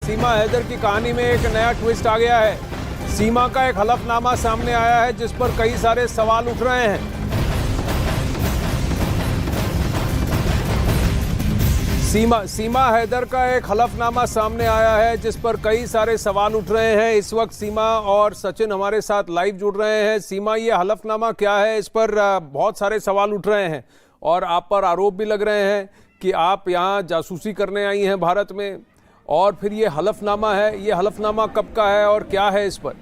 सीमा हैदर की कहानी में एक नया ट्विस्ट आ गया है। सीमा का एक हलफनामा सामने आया है जिस पर कई सारे सवाल उठ रहे हैं। सीमा हैदर का एक हलफनामा सामने आया है जिस पर कई सारे सवाल उठ रहे हैं। इस वक्त सीमा और सचिन हमारे साथ लाइव जुड़ रहे हैं। सीमा, ये हलफनामा क्या है? इस पर बहुत सारे सवाल उठ रहे हैं और आप पर आरोप भी लग रहे हैं कि आप यहाँ जासूसी करने आई हैं भारत में, और फिर ये हलफनामा है। ये हलफनामा कब का है और क्या है इस पर?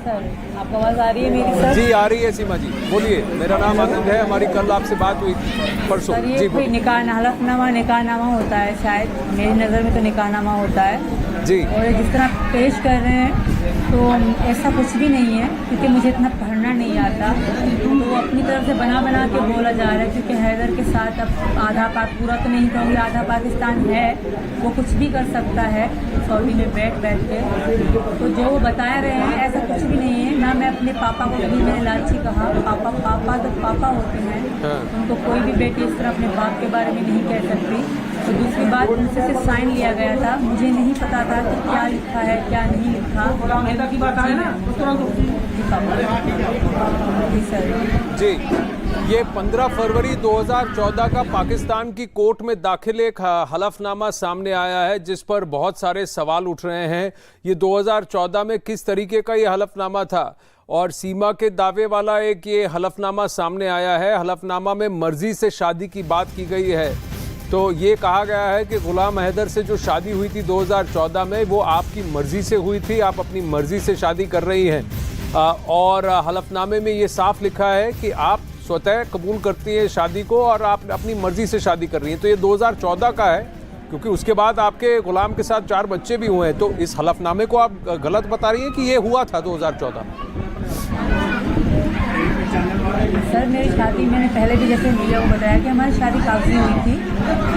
सर, आपको आवाज आ रही है मेरी? सर जी आ रही है सीमा जी, बोलिए। मेरा नाम आनंद है, हमारी कल आपसे बात हुई थी परसों। सर, ये जी कोई हलफनामा निकाहनामा होता है शायद, मेरी नज़र में तो निकाहनामा होता है जी। और जिस तरह पेश कर रहे हैं तो ऐसा कुछ भी नहीं है, क्योंकि मुझे इतना पढ़ना नहीं आता। तो अपनी तरफ से बना बना के बोला जा रहा है, क्योंकि हैदर के साथ अब आधा पूरा तो नहीं कहूँगी, आधा पाकिस्तान है, वो कुछ भी कर सकता है सऊदी में बैठ के। तो जो वो बता रहे हैं ऐसा कुछ भी नहीं है। ना मैं अपने पापा को कभी मैंने लालची कहा। पापा तो पापा होते हैं, उनको कोई भी बेटी इस तरह अपने बाप के बारे में नहीं कह सकती। तो दूसरी बात, उनसे से साइन लिया गया था, मुझे नहीं पता था कि क्या लिखा है क्या नहीं लिखा। जी सर जी। ये 15 फरवरी 2014 का पाकिस्तान की कोर्ट में दाखिल एक हलफनामा सामने आया है जिस पर बहुत सारे सवाल उठ रहे हैं। ये 2014 में किस तरीके का ये हलफनामा था, और सीमा के दावे वाला एक ये हलफनामा सामने आया है। हलफनामा में मर्जी से शादी की बात की गई है। तो ये कहा गया है कि गुलाम हैदर से जो शादी हुई थी 2014 में, वो आपकी मर्जी से हुई थी, आप अपनी मर्जी से शादी कर रही हैं। और हलफनामे में ये साफ लिखा है कि आप स्वतः कबूल करती हैं शादी को और आप अपनी मर्जी से शादी कर रही हैं। तो ये 2014 का है, क्योंकि उसके बाद आपके गुलाम के साथ 4 बच्चे भी हुए हैं। तो इस हलफनामे को आप गलत बता रही हैं कि ये हुआ था 2014 में? सर, मेरी शादी मैंने पहले भी जैसे मीडिया को बताया कि हमारी शादी कागजी हुई थी।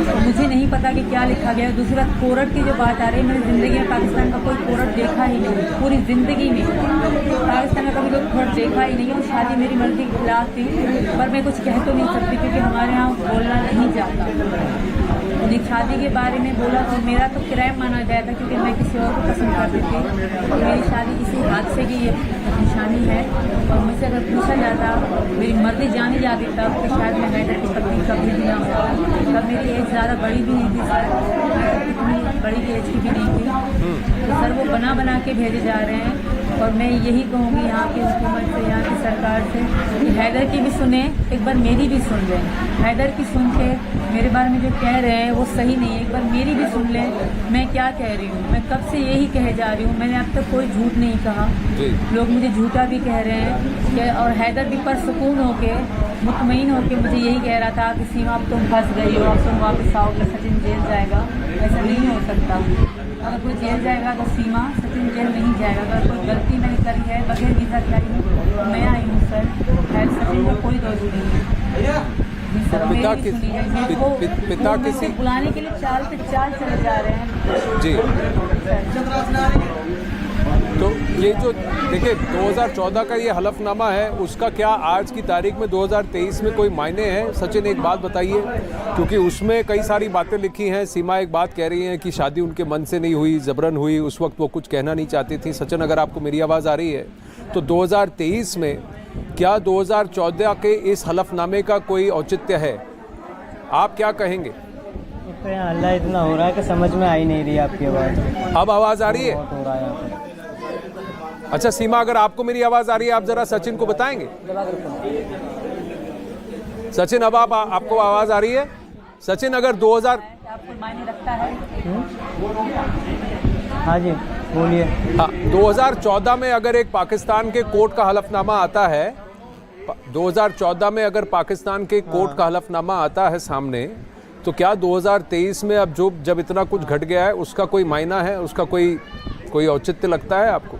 तो मुझे नहीं पता कि क्या लिखा गया। दूसरी बात, कोर्ट की जो बात आ रही है, मैंने ज़िंदगी में पाकिस्तान का कोई कोर्ट देखा ही नहीं, पूरी ज़िंदगी में पाकिस्तान का कभी कोई कोर्ट देखा ही नहीं। और शादी मेरी मर्जी के खिलाफ थी, पर मैं कुछ कह तो नहीं सकती क्योंकि हमारे यहाँ बोलना नहीं जाता। शादी के बारे में बोला तो मेरा तो क्राइम माना गया था, क्योंकि मैं किसी और को पसंद करती थी। तो मेरी शादी किसी हादसे की ये निशानी है। और मुझसे अगर पूछा जाता, मेरी मर्जी जानी जाती तब, तो शायद मैं हैदर की पत्नी कभी भी ना होता। तब मेरी एज ज़्यादा बड़ी भी नहीं थी सर, इतनी बड़ी एज की भी नहीं थी। तो सर, वो बना के भेजे जा रहे हैं। और मैं यही कहूँगी यहाँ की हुकूमत से, यहाँ की सरकार से, कि हैदर की भी सुने, एक बार मेरी भी सुन लें। हैदर की सुन के मेरे बारे में जो कह रहे हैं वो सही नहीं है, एक बार मेरी भी सुन लें। मैं क्या कह रही हूँ, मैं कब से यही कहे जा रही हूँ, मैंने अब तक कोई झूठ नहीं कहा। लोग मुझे झूठा भी कह रहे हैं कि, और हैदर भी परसुकून होके, मुतमईन होके मुझे यही कह रहा था कि सीमा अब तुम फंस गई हो, अब तुम वापस आओगे, सचिन जेल जाएगा। ऐसा नहीं हो सकता। अगर कोई जेल जाएगा तो सीमा, सचिन जेल नहीं जाएगा। अगर कोई गलती मैंने करी है, बगैर वीज़ा के आई हूँ, मैं आई हूँ सर, खैर सचिन का कोई दोष नहीं है। पिता किसी बुलाने के लिए चाल पे चाल चले जा रहे हैं जी। तो ये जो देखिए 2014 का ये हलफनामा है, उसका क्या आज की तारीख में 2023 में कोई मायने हैं? सचिन, एक बात बताइए, क्योंकि उसमें कई सारी बातें लिखी हैं। सीमा एक बात कह रही हैं कि शादी उनके मन से नहीं हुई, जबरन हुई, उस वक्त वो कुछ कहना नहीं चाहती थी। सचिन, अगर आपको मेरी आवाज़ आ रही है तो 2023 में क्या 2014 के इस हलफनामे का कोई औचित्य है? आप क्या कहेंगे? हल्ला इतना हो रहा है कि समझ में आ ही नहीं रही आपकी आवाज़। अब आवाज़ आ रही है? बहुत हो रहा है। अच्छा सीमा, अगर आपको मेरी आवाज़ आ रही है, आप ज़रा सचिन को बताएंगे। सचिन, अब आपको आवाज़ आ रही है? सचिन, अगर 2000 आपको मायने रखता है? हाँ जी बोलिए। हाँ, 2014 में अगर एक पाकिस्तान के कोर्ट का हलफनामा आता है, 2014 में अगर पाकिस्तान के कोर्ट का हलफनामा आता है सामने, तो क्या 2023 में अब जब इतना कुछ घट गया है उसका कोई मायना है, उसका कोई औचित्य लगता है आपको?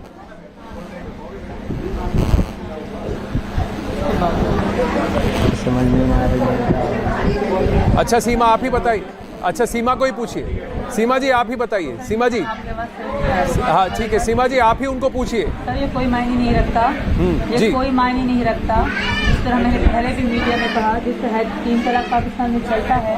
समझ में आ रही है। अच्छा सीमा, आप ही बताइए। अच्छा सीमा को ही पूछिए। सीमा जी आप ही बताइए, सीमा जी। हाँ ठीक है, सीमा जी आप ही उनको पूछिए। सर ये कोई मायने नहीं रखता, ये जी। कोई मायने नहीं रखता। जिस तरह मैंने पहले भी मीडिया में कहा, जिस तरह 3 तलाक पाकिस्तान में चलता है,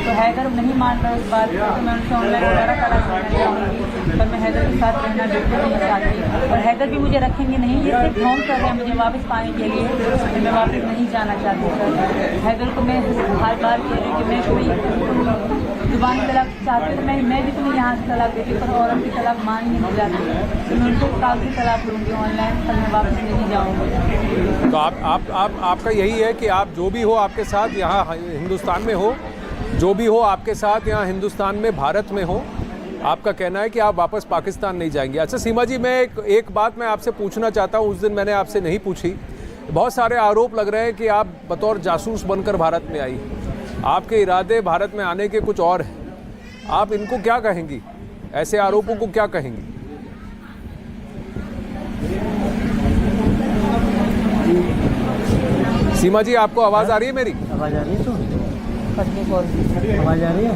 तो हैदर नहीं मान रहा इस बात को, तो मैं उनसे ऑनलाइन दोबारा तलाक करना चाहूँगी, पर मैं हैदर के साथ रहना बिल्कुल नहीं चाहती। और हैदर भी मुझे रखेंगे नहीं, ये सिर्फ ढोंग कर रहे हैं मुझे वापस पाने के लिए, तो मैं वापस नहीं जाना चाहती सर। हैदर को मैं हर बार कह रही हूँ कि मैं कोई जुबानी तलाक चाहती हूँ, मैं भी तुम्हें यहाँ से तलाक देती, पर औरत की तलाक मान ही नहीं जाती, तो मैं उनको कागजी तलाक लूँगी ऑनलाइन, पर मैं वापस नहीं जाऊँगी। तो आपका यही है कि आप जो भी हो आपके साथ यहाँ हिंदुस्तान में हो, जो भी हो आपके साथ यहाँ हिंदुस्तान में, भारत में हो, आपका कहना है कि आप वापस पाकिस्तान नहीं जाएंगे। अच्छा सीमा जी, मैं एक बात मैं आपसे पूछना चाहता हूँ, उस दिन मैंने आपसे नहीं पूछी। बहुत सारे आरोप लग रहे हैं कि आप बतौर जासूस बनकर भारत में आई, आपके इरादे भारत में आने के कुछ और हैं, आप इनको क्या कहेंगी, ऐसे आरोपों को क्या कहेंगी? सीमा जी आपको आवाज आ रही है मेरी? आवाज़ आ रही है? आवाज़ आ रही है?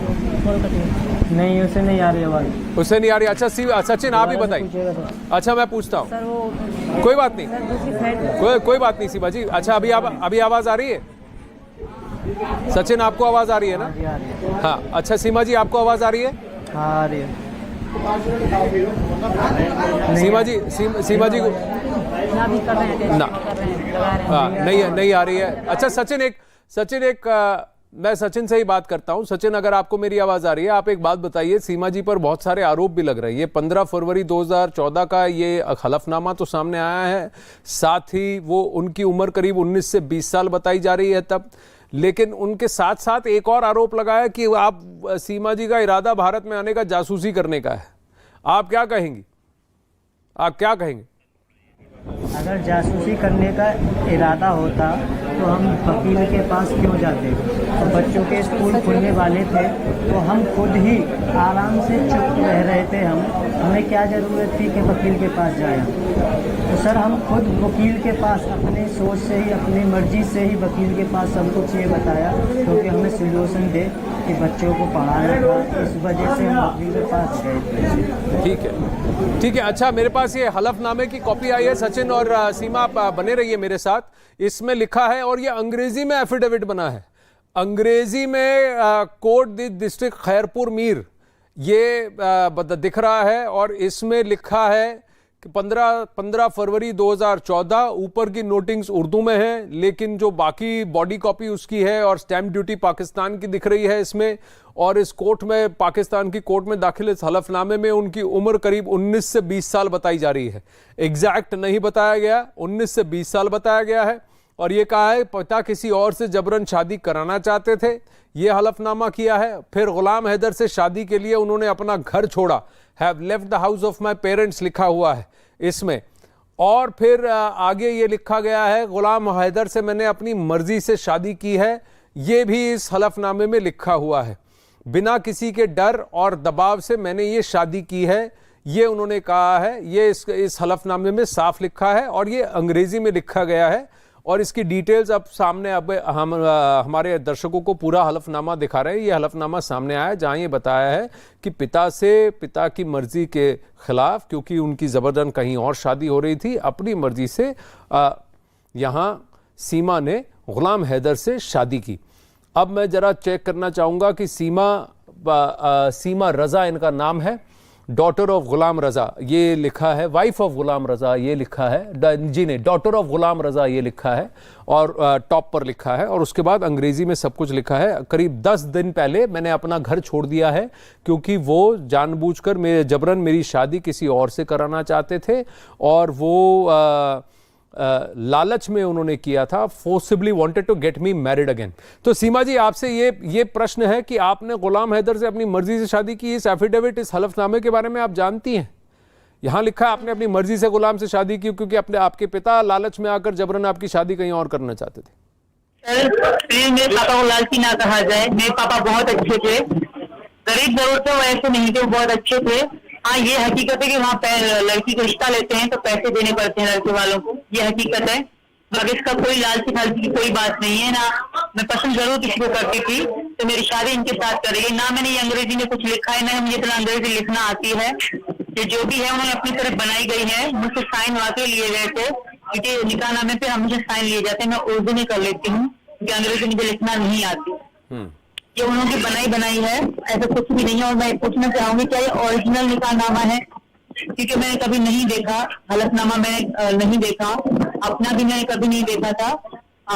नहीं, उसे नहीं आ रही आवाज़। उससे नहीं आ रही। अच्छा सचिन आप ही बताइए। अच्छा मैं पूछता हूँ, सर वो कोई बात नहीं, सर दूसरी साइड कोई बात नहीं सीमा जी। अच्छा अभी आवाज आ रही है? सचिन आपको आवाज आ रही है ना? आ रही है। हाँ अच्छा सीमा जी आपको आवाज आ रही है? हाँ आ रही है। सीमा जी को ना भी कर रहे हैं, ना। कर रहे हैं, लगा रहे हैं। हाँ नहीं आ रही है। अच्छा सचिन मैं सचिन से ही बात करता हूं। सचिन अगर आपको मेरी आवाज आ रही है, आप एक बात बताइए, सीमा जी पर बहुत सारे आरोप भी लग रहे हैं। ये 15 फरवरी 2014 का ये हलफनामा तो सामने आया है, साथ ही वो उनकी उम्र करीब 19 से 20 साल बताई जा रही है तब, लेकिन उनके साथ साथ एक और आरोप लगाया कि आप सीमा जी का इरादा भारत में आने का जासूसी करने का है। आप क्या कहेंगी? अगर जासूसी करने का इरादा होता तो हम वकील के पास क्यों जाते? तो बच्चों के स्कूल खुलने वाले थे तो हम खुद ही आराम से चुप रह रहे थे। हमें क्या ज़रूरत थी कि वकील के पास जाएं? तो सर हम खुद वकील के पास अपने सोच से ही, अपनी मर्जी से ही वकील के पास सब कुछ ये बताया, क्योंकि हमें सोल्यूशन दे कि बच्चों को पढ़ाना था, इस वजह से हम वकील के पास गए थे। ठीक है। अच्छा मेरे पास ये हलफनामे की कॉपी आई है। सचिन और सीमा आप बने रहिए मेरे साथ। इसमें लिखा है, और ये अंग्रेजी में एफिडेविट बना है, अंग्रेजी में कोर्ट डिस्ट्रिक्ट खैरपुर मीर ये दिख रहा है, और इसमें लिखा है कि 15 फरवरी 2014। ऊपर की नोटिंग्स उर्दू में है, लेकिन जो बाकी बॉडी कॉपी उसकी है और स्टैंप ड्यूटी पाकिस्तान की दिख रही है इसमें। और इस कोर्ट में, पाकिस्तान की कोर्ट में दाखिल इस हलफनामे में उनकी उम्र करीब 19 से 20 साल बताई जा रही है। एग्जैक्ट नहीं बताया गया, 19 से 20 साल बताया गया है। और ये कहा है पिता किसी और से जबरन शादी कराना चाहते थे, ये हलफनामा किया है। फिर गुलाम हैदर से शादी के लिए उन्होंने अपना घर छोड़ा, have left the house of my parents लिखा हुआ है इसमें। और फिर आगे ये लिखा गया है, गुलाम हैदर से मैंने अपनी मर्जी से शादी की है, ये भी इस हलफनामे में लिखा हुआ है। बिना किसी के डर और दबाव से मैंने ये शादी की है, ये उन्होंने कहा है। ये इस हलफनामे में साफ लिखा है, और ये अंग्रेजी में लिखा गया है। और इसकी डिटेल्स अब सामने, अब हम हमारे दर्शकों को पूरा हलफनामा दिखा रहे हैं। ये हलफनामा सामने आया जहां ये बताया है कि पिता की मर्जी के खिलाफ, क्योंकि उनकी जबरदस्ती कहीं और शादी हो रही थी, अपनी मर्जी से यहाँ सीमा ने गुलाम हैदर से शादी की। अब मैं जरा चेक करना चाहूँगा कि सीमा रज़ा इनका नाम है, डॉटर ऑफ गुलाम रज़ा ये लिखा है, वाइफ ऑफ गुलाम रज़ा ये लिखा है, जी नहीं, डॉटर ऑफ गुलाम रज़ा ये लिखा है, और टॉप पर लिखा है। और उसके बाद अंग्रेजी में सब कुछ लिखा है। करीब 10 दिन पहले मैंने अपना घर छोड़ दिया है, क्योंकि वो जानबूझकर जबरन मेरी शादी किसी और से कराना चाहते थे, और वो लालच में उन्होंने किया था, forcibly wanted to get me married again. तो सीमा जी आपसे ये प्रश्न है कि आपने गुलाम हैदर से अपनी मर्जी से शादी की, इस एफिडेविट, इस हलफनामे के बारे में आप जानती हैं? यहाँ लिखा है आपने अपनी मर्जी से गुलाम से शादी की, क्योंकि आपके पिता लालच में आकर जबरन आपकी शादी कहीं और करना चाहते थे। सर मेरे पापा को लालची ना कहा जाए, मेरे पापा बहुत अच्छे थे, गरीब जरूर थे, वैसे नहीं थे, बहुत अच्छे थे। हाँ ये हकीकत है कि वहाँ लड़की का रिश्ता लेते हैं तो पैसे देने पड़ते हैं लड़के वालों को, ये हकीकत है। बाकी इसका कोई लालची फालची की कोई बात नहीं है ना, मैं पसंद जरूर किसी को करती थी, तो मेरी शादी इनके साथ करेगी। ना मैंने ये अंग्रेजी में कुछ लिखा है, ना मुझे इतना अंग्रेजी लिखना आती है। ये जो भी है उन्होंने अपनी तरफ बनाई गई है। मुझसे साइन वाकई लिए गए थे, क्योंकि निकाहनामे पे हमेशा साइन लिए जाते हैं। मैं उर्दू में कर लेती हूँ क्योंकि अंग्रेजी मुझे लिखना नहीं आती। ये उन्होंने बनाई है, ऐसा कुछ भी नहीं है। और मैं पूछना चाहूंगी क्या ये ओरिजिनल निकाहनामा है? क्योंकि मैंने कभी नहीं देखा, हलफनामा मैंने नहीं देखा, अपना भी मैंने कभी नहीं देखा था।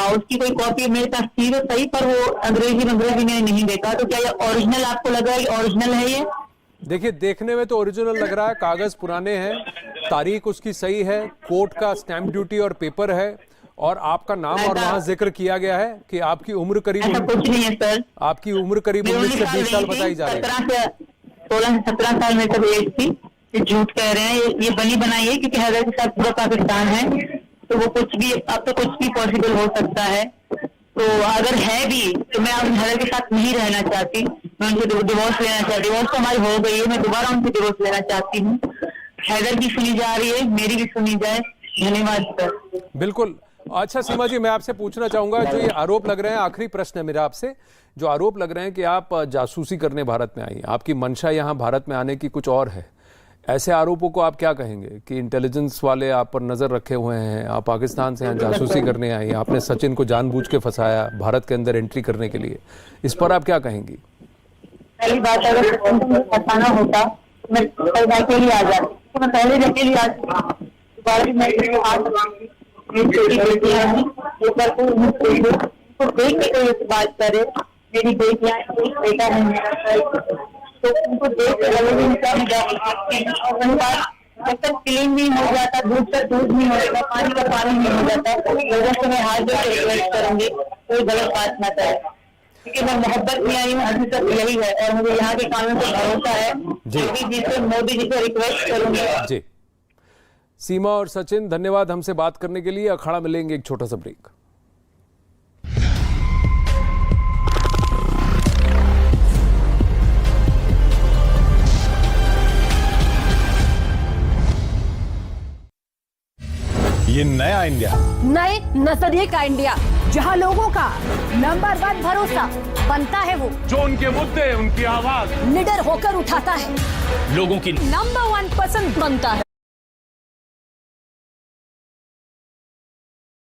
उसकी कोई कॉपी मेरे पास थी तो सही, पर वो अंग्रेजी मैंने नहीं देखा। तो क्या ये ओरिजिनल आपको लग रहा है? ओरिजिनल है ये? देखिए, देखने में तो ओरिजिनल लग रहा है, कागज पुराने हैं, तारीख उसकी सही है, कोर्ट का स्टैंप ड्यूटी और पेपर है, और आपका नाम और वहाँ जिक्र किया गया है कि आपकी उम्र करीब, ऐसा कुछ नहीं है सर। आपकी उम्र करीब 19 से 20 साल बताई जा रही है। 16 से 17 साल मेरे तब एज थी। ये झूठ कह रहे हैं, ये बनी बनाई है, क्योंकि हैदर के साथ पूरा पाकिस्तान है, तो वो कुछ भी, अब तो कुछ भी पॉसिबल हो सकता है। तो अगर है भी तो मैं हैदर के साथ नहीं रहना चाहती, मैं उनसे डिवोर्स लेना चाहती। डिवोर्स तो हमारी हो गई है, मैं दोबारा उनसे डिवोर्स लेना चाहती हूँ। हैदर की सुनी जा रही है, मेरी भी सुनी जाए। धन्यवाद सर। बिल्कुल। अच्छा सीमा जी, मैं आपसे पूछना चाहूंगा, जो ये आरोप लग रहे हैं, आखिरी प्रश्न है मेरा आपसे, जो आरोप लग रहे हैं कि आप जासूसी करने भारत में आई, आपकी मंशा यहाँ भारत में आने की कुछ और है, ऐसे आरोपों को आप क्या कहेंगे कि इंटेलिजेंस वाले आप पर नजर रखे हुए हैं, आप पाकिस्तान से यहाँ जासूसी करने आई, आपने सचिन को जानबूझ के फंसाया भारत के अंदर एंट्री करने के लिए, इस पर आप क्या कहेंगी? पहली बात, अगर सचिन को फंसाना होता तो मैं अकेली आ जाती, तो मैं पहले अकेली आ जाती। दोबारा भी मैं मेरी छोटी बेटियां हैं, उनको देख के कोई बात करे। मेरी बेटियां, एक बेटा है मेरा, तो उनको देख के लगे उनका और वही बात, जब तक क्लीन नहीं हो जाता, दूध का दूध नहीं हो जाता, पानी का पानी नहीं हो जाता, लोगों से मैं हाथ जोड़ के रिक्वेस्ट करूंगी कोई गलत बात ना करे, क्योंकि मैं मोहब्बत में आई हूँ, अभी तक यही है। और मुझे यहाँ के कानून पर भरोसा है। मोदी जी से रिक्वेस्ट करूंगी जी। सीमा और सचिन, धन्यवाद हमसे बात करने के लिए। अखाड़ा मिलेंगे एक छोटा सा ब्रेक। ये नया इंडिया, नए नजरिए का इंडिया, जहां लोगों का नंबर 1 भरोसा बनता है, वो जो उनके मुद्दे, उनकी आवाज निडर होकर उठाता है, लोगों की नंबर 1 पसंद बनता है।